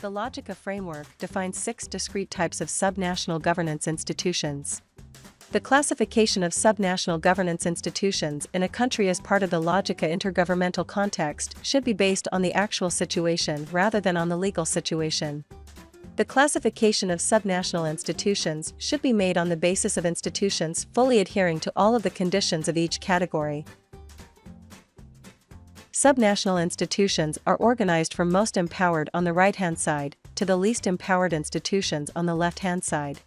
The LoGICA Framework defines 6 discrete types of subnational governance institutions. The classification of subnational governance institutions in a country as part of the LoGICA intergovernmental context should be based on the actual situation rather than on the legal situation. The classification of subnational institutions should be made on the basis of institutions fully adhering to all of the conditions of each category. Subnational institutions are organized from most empowered on the right-hand side to the least empowered institutions on the left-hand side.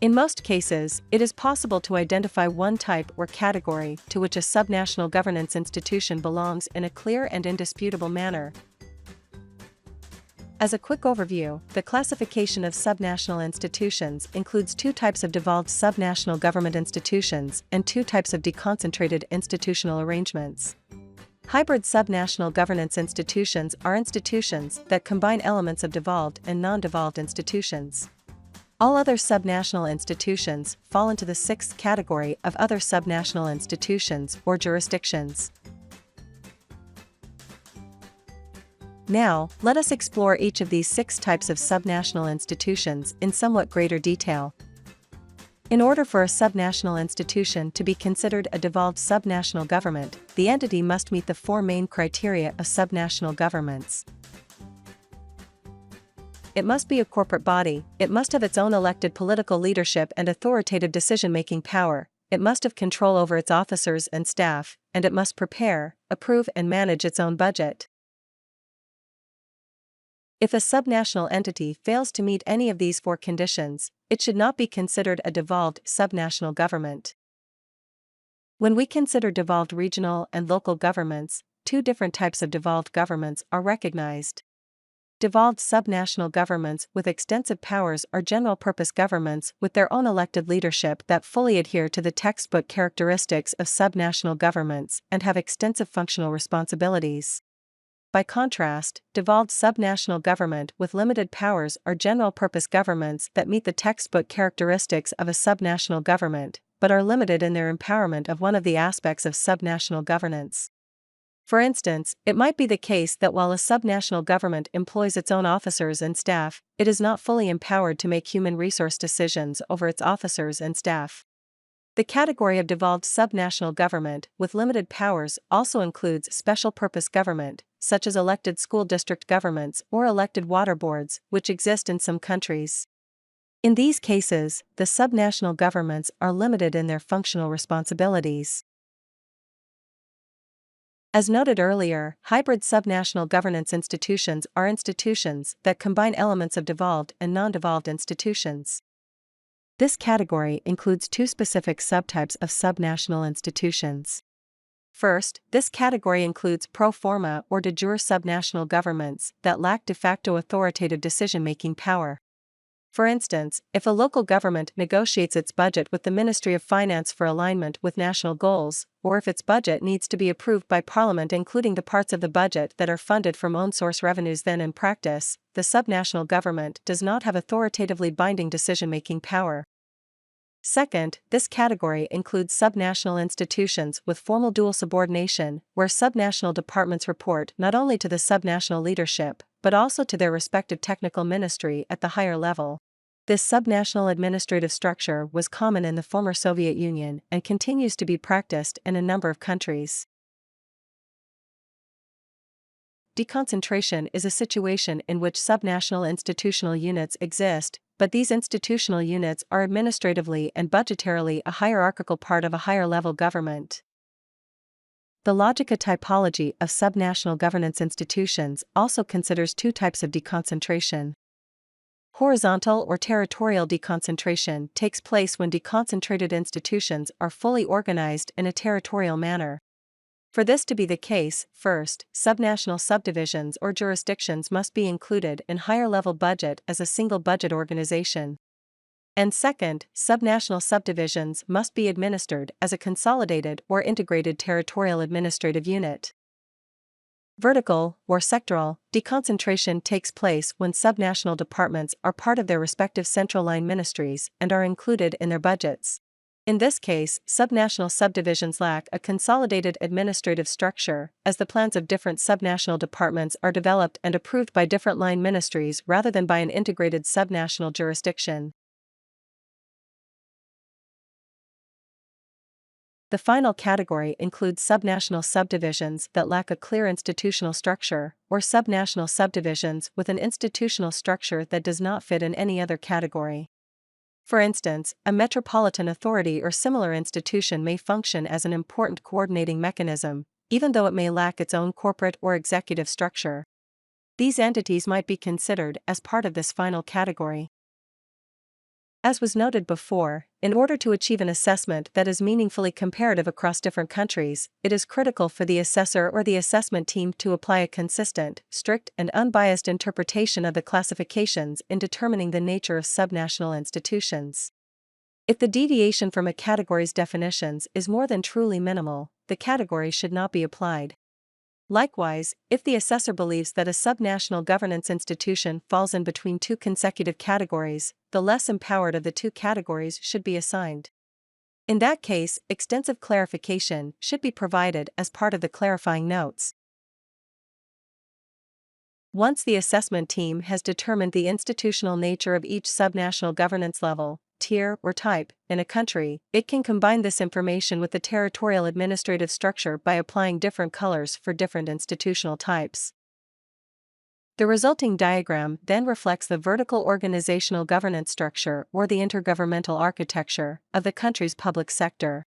In most cases, it is possible to identify one type or category to which a subnational governance institution belongs in a clear and indisputable manner. As a quick overview, the classification of subnational institutions includes 2 types of devolved subnational government institutions and 2 types of deconcentrated institutional arrangements. Hybrid subnational governance institutions are institutions that combine elements of devolved and non-devolved institutions. All other subnational institutions fall into the 6th category of other subnational institutions or jurisdictions. Now, let us explore each of these 6 types of subnational institutions in somewhat greater detail. In order for a subnational institution to be considered a devolved subnational government, the entity must meet the 4 main criteria of subnational governments. It must be a corporate body, it must have its own elected political leadership and authoritative decision-making power, it must have control over its officers and staff, and it must prepare, approve and manage its own budget. If a subnational entity fails to meet any of these 4 conditions, it should not be considered a devolved subnational government. When we consider devolved regional and local governments, 2 different types of devolved governments are recognized. Devolved subnational governments with extensive powers are general-purpose governments with their own elected leadership that fully adhere to the textbook characteristics of subnational governments and have extensive functional responsibilities. By contrast, devolved subnational government with limited powers are general-purpose governments that meet the textbook characteristics of a subnational government, but are limited in their empowerment of one of the aspects of subnational governance. For instance, it might be the case that while a subnational government employs its own officers and staff, it is not fully empowered to make human resource decisions over its officers and staff. The category of devolved subnational government with limited powers also includes special-purpose government, such as elected school district governments or elected water boards, which exist in some countries. In these cases, the subnational governments are limited in their functional responsibilities. As noted earlier, hybrid subnational governance institutions are institutions that combine elements of devolved and non-devolved institutions. This category includes 2 specific subtypes of subnational institutions. First, this category includes pro forma or de jure subnational governments that lack de facto authoritative decision-making power. For instance, if a local government negotiates its budget with the Ministry of Finance for alignment with national goals, or if its budget needs to be approved by Parliament including the parts of the budget that are funded from own source revenues, then in practice, the subnational government does not have authoritatively binding decision-making power. Second, this category includes subnational institutions with formal dual subordination, where subnational departments report not only to the subnational leadership, but also to their respective technical ministry at the higher level. This subnational administrative structure was common in the former Soviet Union and continues to be practiced in a number of countries. Deconcentration is a situation in which subnational institutional units exist, but these institutional units are administratively and budgetarily a hierarchical part of a higher-level government. The LoGICA typology of subnational governance institutions also considers 2 types of deconcentration. Horizontal or territorial deconcentration takes place when deconcentrated institutions are fully organized in a territorial manner. For this to be the case, first, subnational subdivisions or jurisdictions must be included in higher-level budget as a single budget organization. And second, subnational subdivisions must be administered as a consolidated or integrated territorial administrative unit. Vertical, or sectoral, deconcentration takes place when subnational departments are part of their respective central line ministries and are included in their budgets. In this case, subnational subdivisions lack a consolidated administrative structure, as the plans of different subnational departments are developed and approved by different line ministries rather than by an integrated subnational jurisdiction. The final category includes subnational subdivisions that lack a clear institutional structure, or subnational subdivisions with an institutional structure that does not fit in any other category. For instance, a metropolitan authority or similar institution may function as an important coordinating mechanism, even though it may lack its own corporate or executive structure. These entities might be considered as part of this final category. As was noted before, in order to achieve an assessment that is meaningfully comparative across different countries, it is critical for the assessor or the assessment team to apply a consistent, strict, and unbiased interpretation of the classifications in determining the nature of subnational institutions. If the deviation from a category's definitions is more than truly minimal, the category should not be applied. Likewise, if the assessor believes that a subnational governance institution falls in between two consecutive categories, the less empowered of the two categories should be assigned. In that case, extensive clarification should be provided as part of the clarifying notes. Once the assessment team has determined the institutional nature of each subnational governance level, tier, or type in a country, it can combine this information with the territorial administrative structure by applying different colors for different institutional types. The resulting diagram then reflects the vertical organizational governance structure or the intergovernmental architecture of the country's public sector.